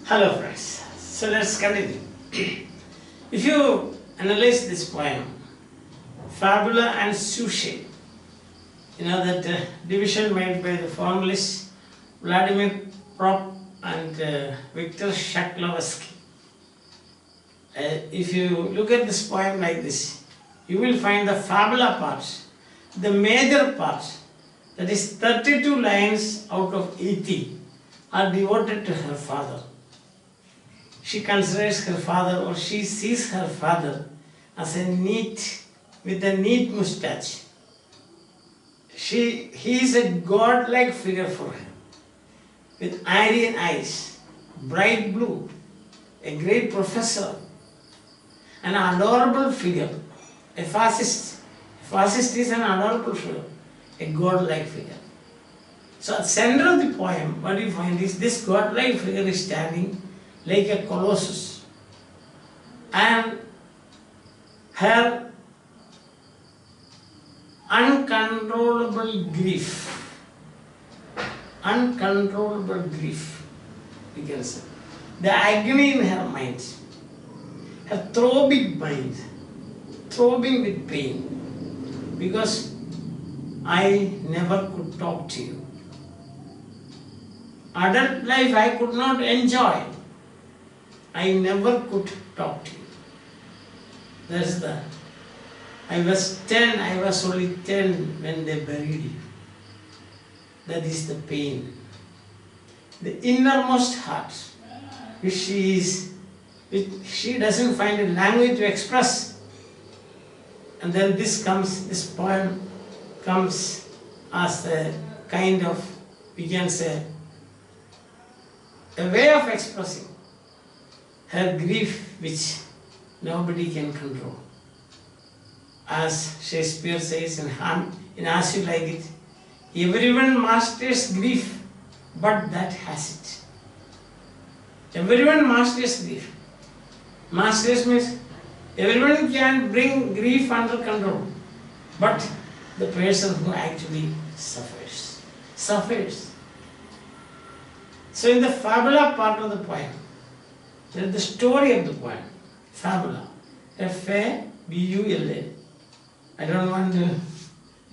Hello friends, so let's continue. If you analyze this poem, fabula and sujet, that division made by the formalists Vladimir Prof and Victor Shklovsky. If you look at this poem like this, you will find the fabula parts, the major parts, that is 32 lines out of 80 are devoted to her father. She considers her father, or she sees her father as with a neat mustache. He is a godlike figure for her, with Aryan eyes, bright blue, a great professor, an adorable figure, a fascist. Fascist is an adorable figure, a godlike figure. So at the center of the poem, what you find is this godlike figure is standing like a colossus, and her uncontrollable grief, we can say, the agony in her mind, her throbbing mind, throbbing with pain, because I never could talk to you. Adult life I could not enjoy. I never could talk to you. That's I was only 10 when they buried you. That is the pain. The innermost heart, which she doesn't find a language to express. And then this poem comes as a kind of, we can say, a way of expressing her grief which nobody can control. As Shakespeare says in As You Like It, everyone masters grief, but that has it. Everyone masters grief. Masters means everyone can bring grief under control, but the person who actually suffers. So in the fabula part of the poem, there is the story of the poem, fabula, F-A-B-U-L-A. I don't want to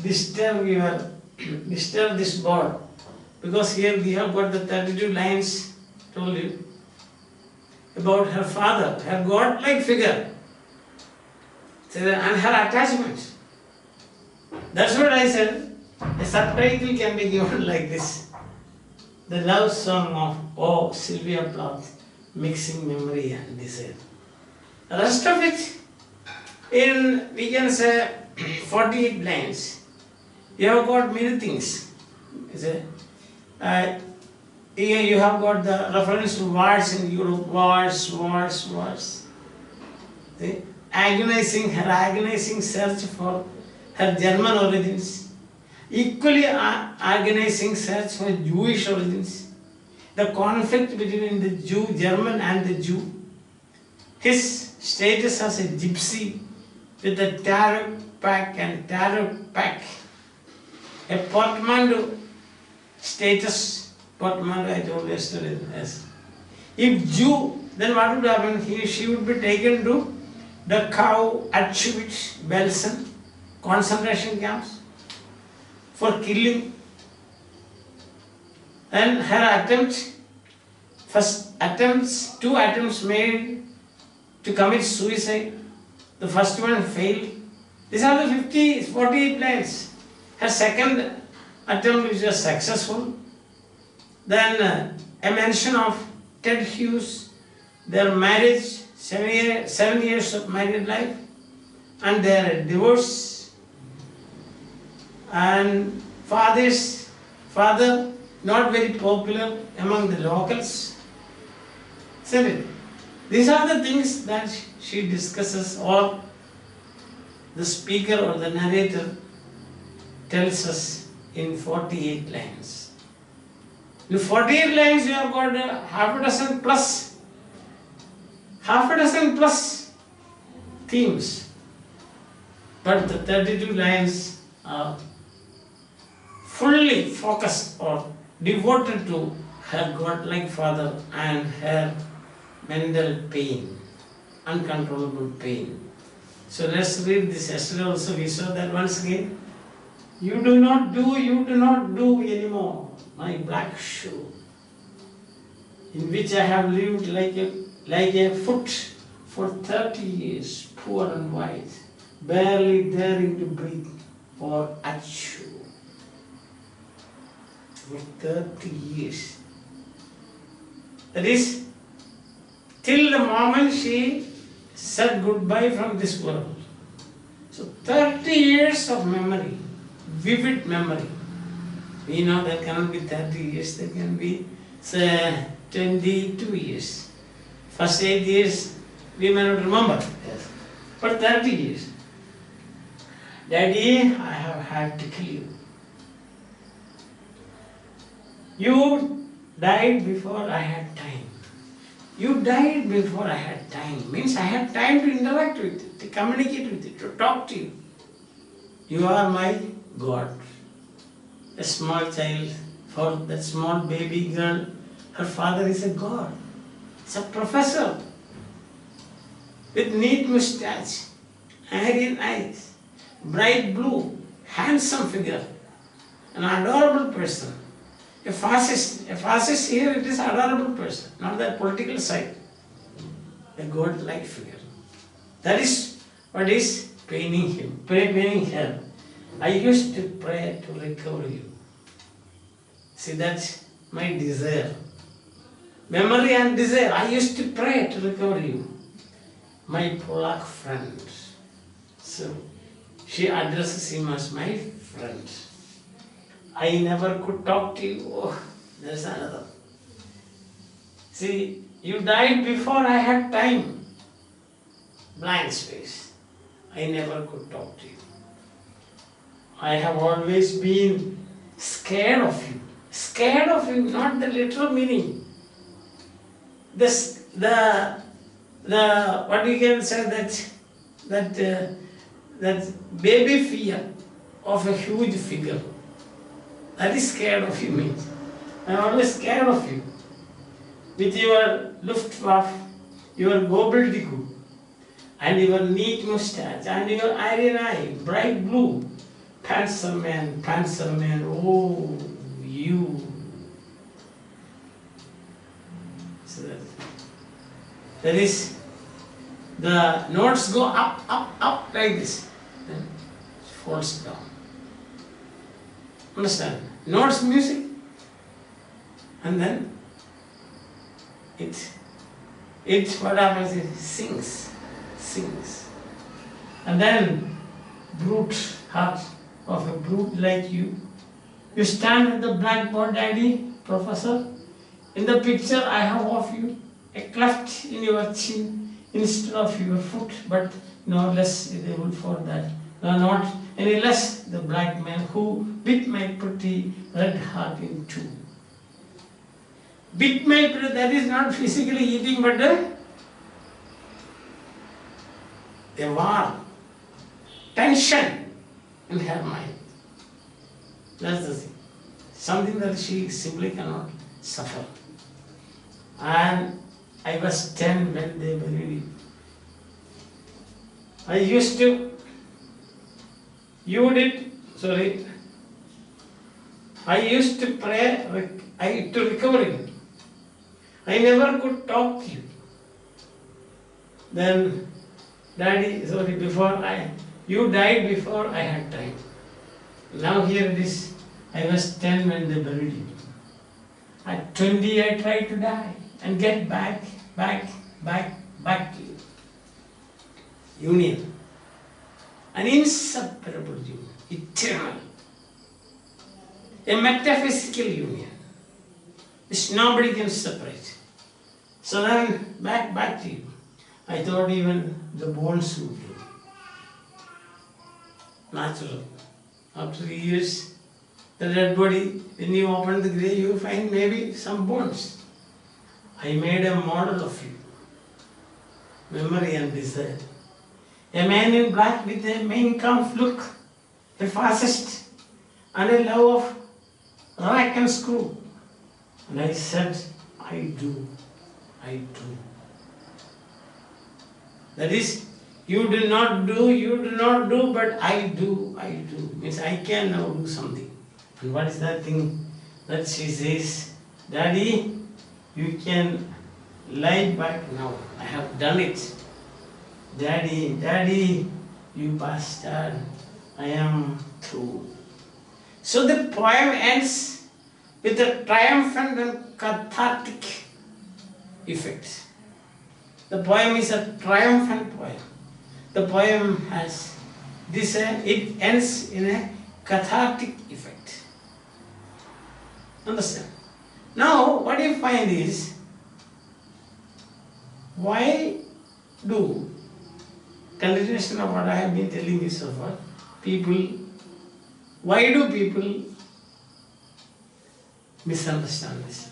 disturb this board, because here we have got the 32 lines told you about her father, her godlike figure, and her attachment. That's what I said. A subtitle can be given like this: The Love Song of Sylvia Plath, Mixing Memory and Desire. The rest of it, we can say 48 lines, you have got many things. Here you have got the reference to wars in Europe, wars. See? Her agonizing search for her German origins, equally agonizing search for Jewish origins, the conflict between the German and the Jew, his status as a gypsy with a tarot pack, a portmanteau status, I told yesterday. Yes. If Jew, then what would happen? She would be taken to the Dachau, Auschwitz, Belsen, concentration camps for killing. And her two attempts made to commit suicide. The first one failed. These are the 48 lines. Her second attempt, which was successful. Then a mention of Ted Hughes, their marriage, 7 years of married life, and their divorce, and father not very popular among the locals. These are the things that she discusses, or the speaker or the narrator tells us in 48 lines. In 48 lines you have got half a dozen plus themes, but the 32 lines are fully focused or devoted to her godlike father and her mental pain, uncontrollable pain. So let's read this. Yesterday also we saw that once again. You do not do anymore, my black shoe, in which I have lived like a foot for 30 years, poor and white, barely daring to breathe or achoo. For 30 years. That is, till the moment she said goodbye from this world. So 30 years of memory, vivid memory. We know that cannot be 30 years, that can be, say, 22 years. First 8 years, we may not remember. Yes. But 30 years. Daddy, I have had to kill you. You died before I had time. You died before I had time. Means I had time to interact with you, to communicate with you, to talk to you. You are my God. A small child, for that small baby girl, her father is a God. He's a professor with neat mustache, Aryan eyes, bright blue, handsome figure, an adorable person. A fascist here, it is adorable person, not that political side. A God-like figure. That is what is paining him, paining her. I used to pray to recover you. See, that's my desire. Memory and desire. I used to pray to recover you. My Polak friend. So, she addresses him as my friend. I never could talk to you. Oh, there's another. See, you died before I had time. Blank space. I never could talk to you. I have always been scared of you. Scared of you, not the literal meaning. The what you can say that baby fear of a huge figure. That is scared of you means. I am always scared of you. With your Luftwaffe, your gobbledygook, and your neat mustache, and your iron eye, bright blue. Panzerman, oh, you. So that is, the notes go up like this, then it falls down. Understand? Notes music, and then it what happens? It sings, and then brute heart of a brute like you. You stand at the blackboard, Daddy, Professor. In the picture I have of you, a cleft in your chin instead of your foot, but no less able for that. No, not any less the black man who bit my pretty red heart in two. Bit my pretty, that is not physically eating, but a war, tension in her mind. That's the thing. Something that she simply cannot suffer. And I was 10 when they buried you. I used to, I used to pray to recover you. I never could talk to you. Then, Daddy, you died before I had time. Now here it is, I was 10 when they buried you. At 20 I tried to die and get back to you. Union. An inseparable union, eternal. A metaphysical union, which nobody can separate. So then, back to you. I thought even the bones would do. Natural. After years, the dead body, when you open the grave, you find maybe some bones. I made a model of you. Memory and desire. A man in black with a Mein Kampf look, a fascist, and a love of rack and screw. And I said, I do. That is, you do not do, but I do. Means I can now do something. And what is that thing that she says? Daddy, you can lie back now. I have done it. Daddy, you bastard. I am through. So the poem ends with a triumphant and cathartic effect. The poem is a triumphant poem. The poem has this, it ends in a cathartic effect. Understand? Now, what you find is, why do, continuation of what I have been telling you so far, why do people misunderstand this?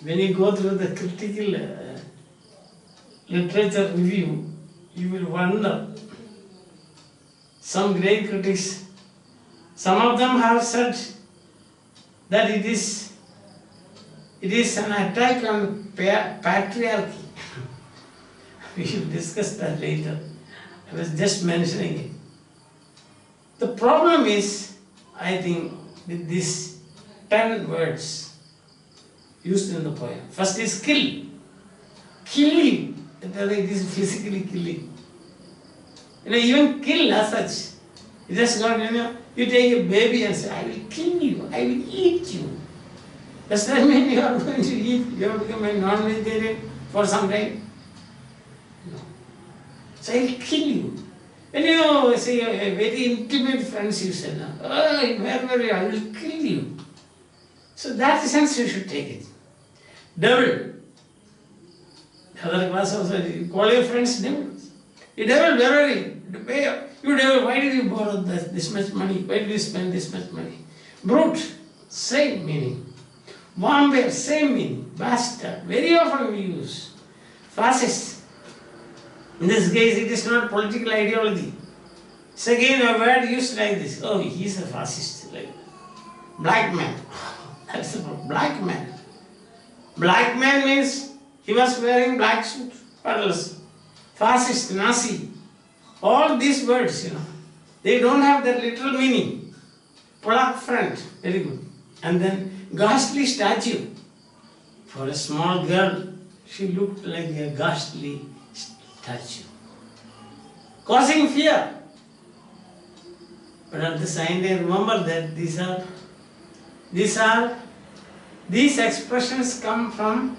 When you go through the critical literature review, you will wonder. Some great critics, some of them have said that it is an attack on patriarchy. We should discuss that later. I was just mentioning it. The problem is, I think, with these 10 words used in the poem. First is kill. Killing. It is physically killing. Even kill as such. It has got, you take a baby and say, I will kill you, I will eat you. Does that mean you are going to eat, you have become a non-vegetarian for some time? No. So I will kill you. When you say a very intimate friends, you say, oh, where were you? I will kill you. So that sense you should take it. Devil. Other class also, you call your friends devils. You devil, where are you? You devil, why did you borrow this much money? Why did you spend this much money? Brute, same meaning. Vampire, same meaning. Bastard, very often we use. Fascist. In this case, it is not political ideology. It's again a word used like this. Oh, he is a fascist. Like black man. That's the problem. Black man. Black man means he was wearing black suit. What else? Fascist, Nazi. All these words, they don't have their literal meaning. Polak friend, very good. And then ghastly statue. For a small girl, she looked like a ghastly statue. Causing fear. But at the same time, remember that these expressions come from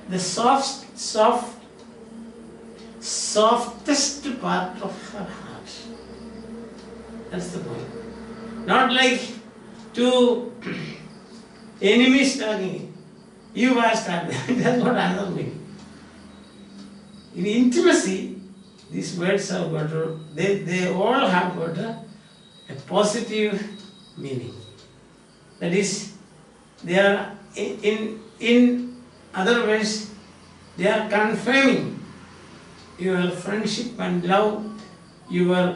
the softest part of her heart. That's the point. Not like two enemies talking. You bastard. That's what another meaning. In intimacy, these words have got they all have got a positive meaning. That is, they are in other words, they are confirming your friendship and love, your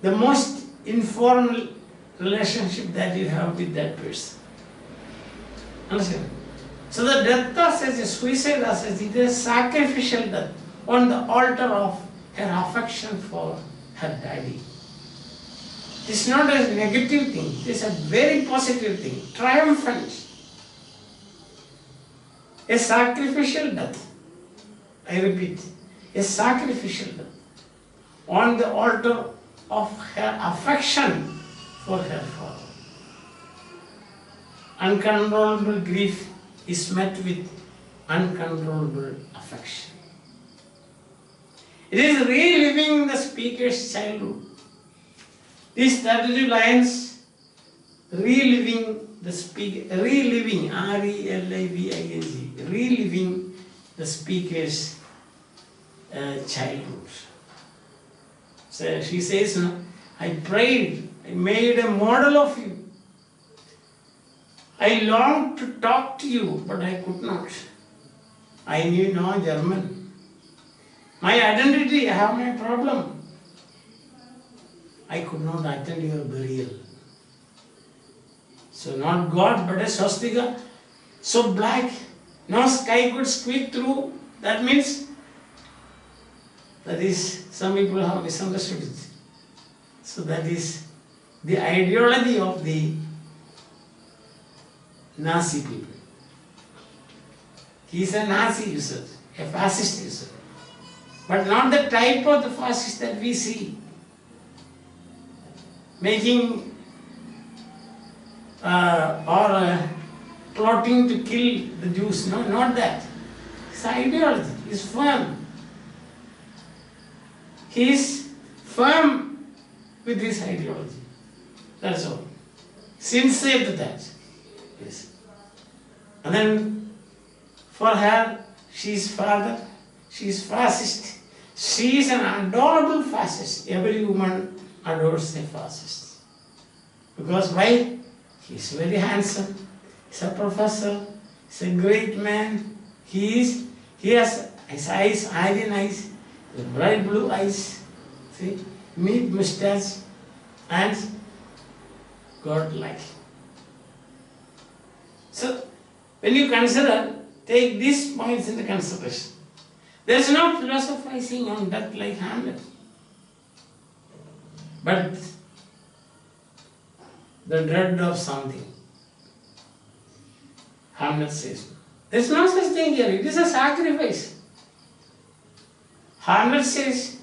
the most informal relationship that you have with that person. Understand? So the death as such, a suicide as such, it is a sacrificial death on the altar of her affection for her daddy. It's not a negative thing, it is a very positive thing, triumphant. A sacrificial death. I repeat, a sacrificial death on the altar of her affection for her father. Uncontrollable grief is met with uncontrollable affection. It is reliving the speaker's childhood. These 32 lines, reliving the speaker, reliving, R-E-L-I-V-I-N-G, reliving the speaker's childhood. So she says, I prayed, I made a model of you. I longed to talk to you, but I could not. I knew no German. My identity, I have my problem. I could not attend your burial. So not God, but a swastika. So black, no sky could squeak through. That means, that is, some people have misunderstood it. So that is the ideology of the Nazi people. He is a Nazi user, a fascist user. But not the type of the fascist that we see. Making or plotting to kill the Jews. No, not that. His ideology is firm. He is firm with his ideology. That's all. Sincere to that. Yes. And then for her, she is father, she is fascist. She is an adorable fascist. Every woman adores a fascist. Because why? He is very handsome. He's a professor. He's a great man. He has his eyes, iron eyes, bright blue eyes. See, neat mustache, and God-like. So, when you consider, take these points into consideration. There is no philosophizing on that like Hamlet. But the dread of something. Hamlet says, there is no such thing here, it is a sacrifice. Hamlet says,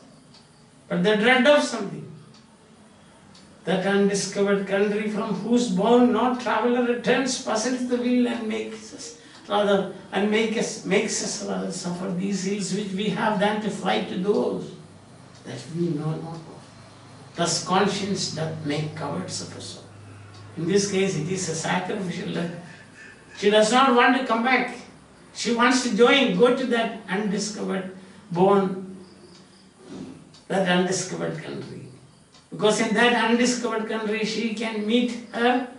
but the dread of something. That undiscovered country from whose bound no traveller returns, puzzles the will and makes us rather suffer these ills which we have done to fly to those that we know not of. Thus conscience doth make cowards of us all. In this case, it is a sacrificial death. She does not want to come back. She wants to go to that undiscovered bone, that undiscovered country. Because in that undiscovered country, she can meet her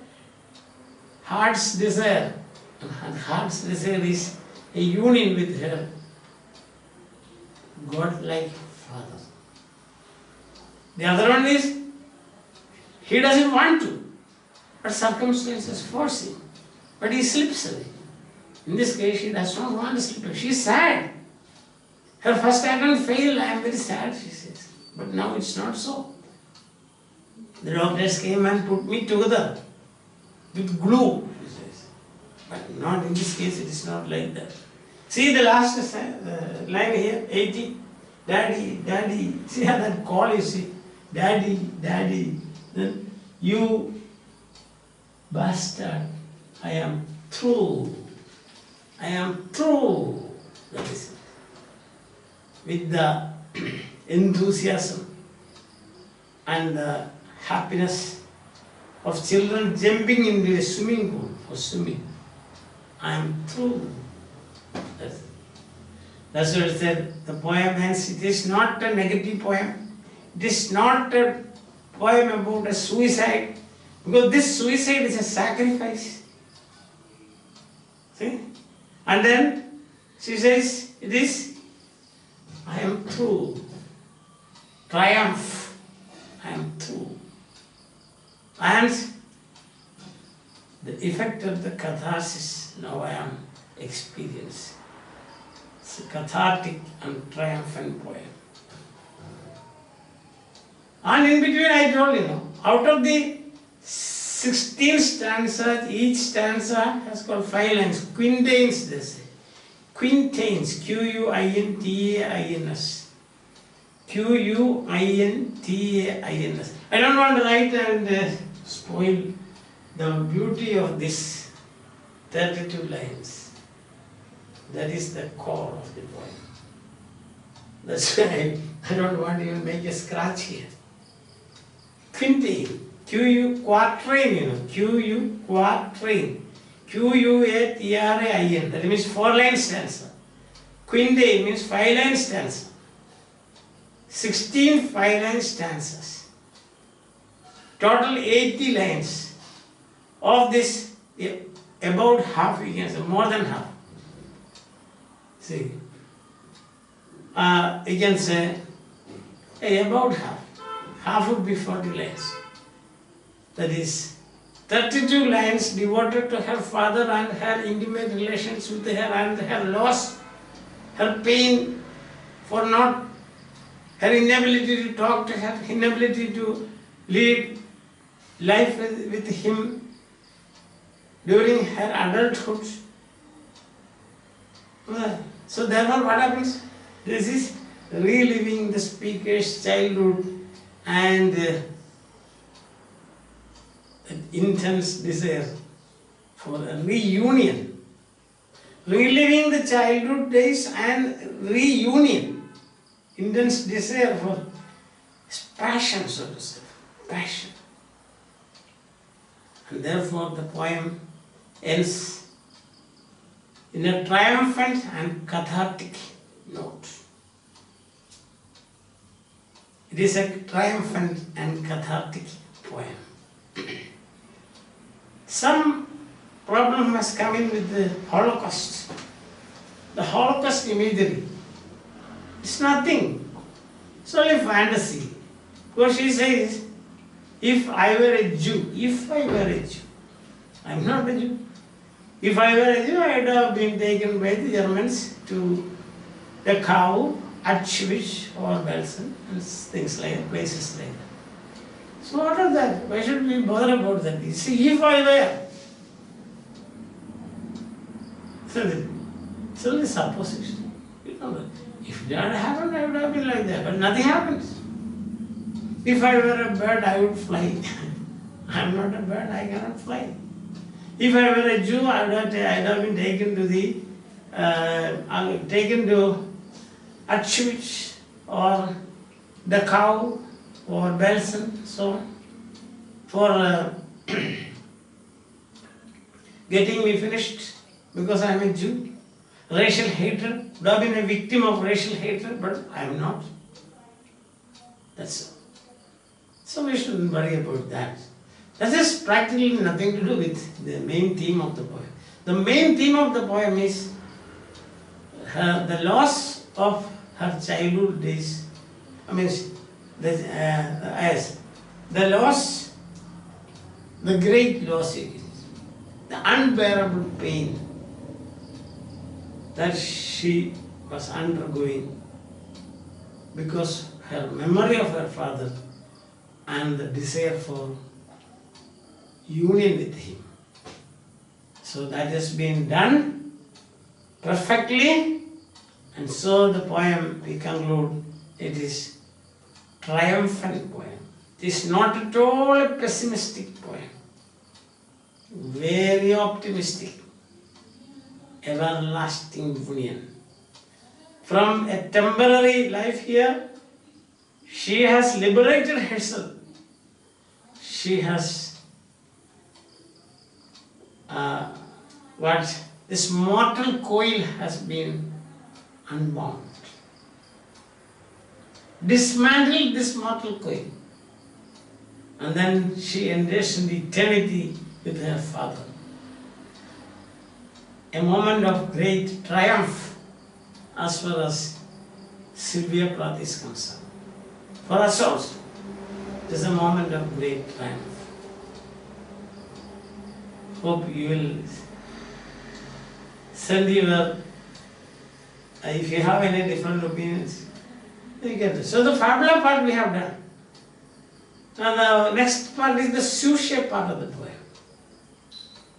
heart's desire. And her heart's desire is a union with her God-like Father. The other one is, he doesn't want to, but circumstances force him. But he slips away. In this case, she does not want to slip away. She is sad. Her first attempt failed. I am very sad, she says. But now it's not so. The doctors came and put me together with glue, she says. But not in this case, it is not like that. See the last line here, 80. Daddy, daddy. See how that call you see. Daddy, daddy. Then you bastard. I am through. I am through. That is with the enthusiasm and the happiness of children jumping into a swimming pool for swimming. I am through. That's what it said. The poem ends. It is not a negative poem. It is not a poem about a suicide. Because this suicide is a sacrifice. See? And then she says, it is, I am through. Triumph. I am through. And the effect of the catharsis now I am experiencing. It's a cathartic and triumphant poem. And in between I told you, out of the 16 stanzas, each stanza has got 5 lines. Quintains, they say. Quintains, Quintains. Quintains. I don't want to write and spoil the beauty of this 32 lines. That is the core of the poem. That's why I don't want to even make a scratch here. Quintain. Q-U quatrain, you know, Q-U quatrain, Q-U-A-T-R-A-I-N, that means 4-line stanza. Quintain means 5-line stanza. 16 5-line stanzas. Total 80 lines. Of this, about half, you can say, more than half. See, you can say, about half. Half would be 40 lines. That is 32 lines devoted to her father and her intimate relations with her and her loss, her pain for not, her inability to talk to her, inability to lead life with him during her adulthood. So therefore what happens? This is reliving the speaker's childhood and an intense desire for a reunion. Reliving the childhood days and reunion. Intense desire for passion, so to say. Passion. And therefore the poem ends in a triumphant and cathartic note. It is a triumphant and cathartic poem. Some problem has come in with the Holocaust. The Holocaust imagery. It's nothing. It's only fantasy. Because she says, if I were a Jew, I'm not a Jew. If I were a Jew, I would have been taken by the Germans to the Dachau, Auschwitz or Belsen, and things like that, places like that. So what is that? Why should we bother about that? You see, if I were, it's only supposition. You know, if that happened, I would have been like that, but nothing happens. If I were a bird, I would fly. I'm not a bird, I cannot fly. If I were a Jew, I would have been taken to the Auschwitz or Dachau or Belsen, so on, for getting me finished because I am a Jew. Racial hatred, would have been a victim of racial hatred, but I am not. That's all. So we shouldn't worry about that. That has practically nothing to do with the main theme of the poem. The main theme of the poem is the loss of her childhood days. I mean, the loss, the great loss it is, the unbearable pain that she was undergoing because her memory of her father and the desire for union with him. So that has been done perfectly, and so the poem, we conclude, it is triumphant poem. It is not at all a pessimistic poem. Very optimistic. Everlasting union. From a temporary life here, she has liberated herself. She has this mortal coil has been unbound. Dismantled this mortal coil. And then she enters in eternity with her father. A moment of great triumph as far as Sylvia Plath is concerned. For us also, it is a moment of great triumph. Hope you will send your, if you have any different opinions, you get it. So the fabula part we have done. Now the next part is the sujet part of the poem.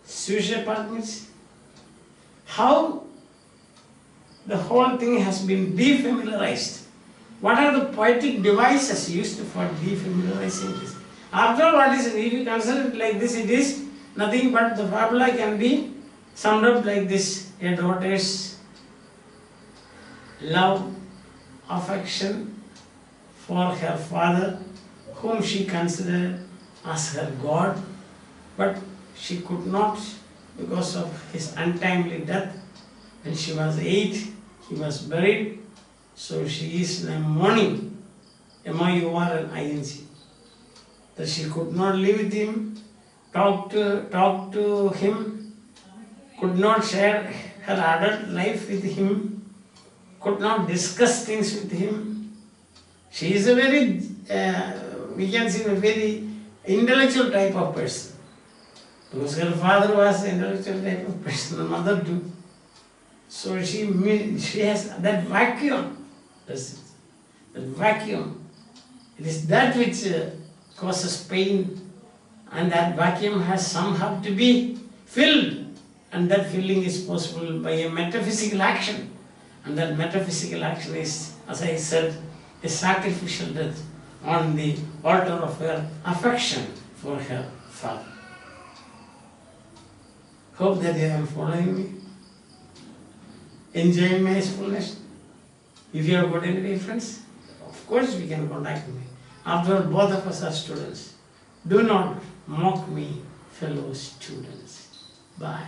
Sujet part means how the whole thing has been defamiliarized. What are the poetic devices used for defamiliarizing this? After all, what is it? If you consider it like this, it is nothing but the fabula can be summed up like this. A daughter's love, affection for her father, whom she considered as her God, but she could not because of his untimely death. When she was 8, he was buried, so she is in a mourning, M-O-U-R-N-I-N-G, that she could not live with him, talk to him, could not share her adult life with him, could not discuss things with him. She is a very, we can say, a very intellectual type of person. Because her father was an intellectual type of person, the mother too. So she has that vacuum. That's it. That vacuum. It is that which causes pain, and that vacuum has somehow to be filled. And that filling is possible by a metaphysical action. And that metaphysical action is, as I said, a sacrificial death on the altar of her affection for her father. Hope that you are following me, enjoying my explanation. If you have got any difference, of course we can contact me. After all, both of us are students. Do not mock me, fellow students. Bye.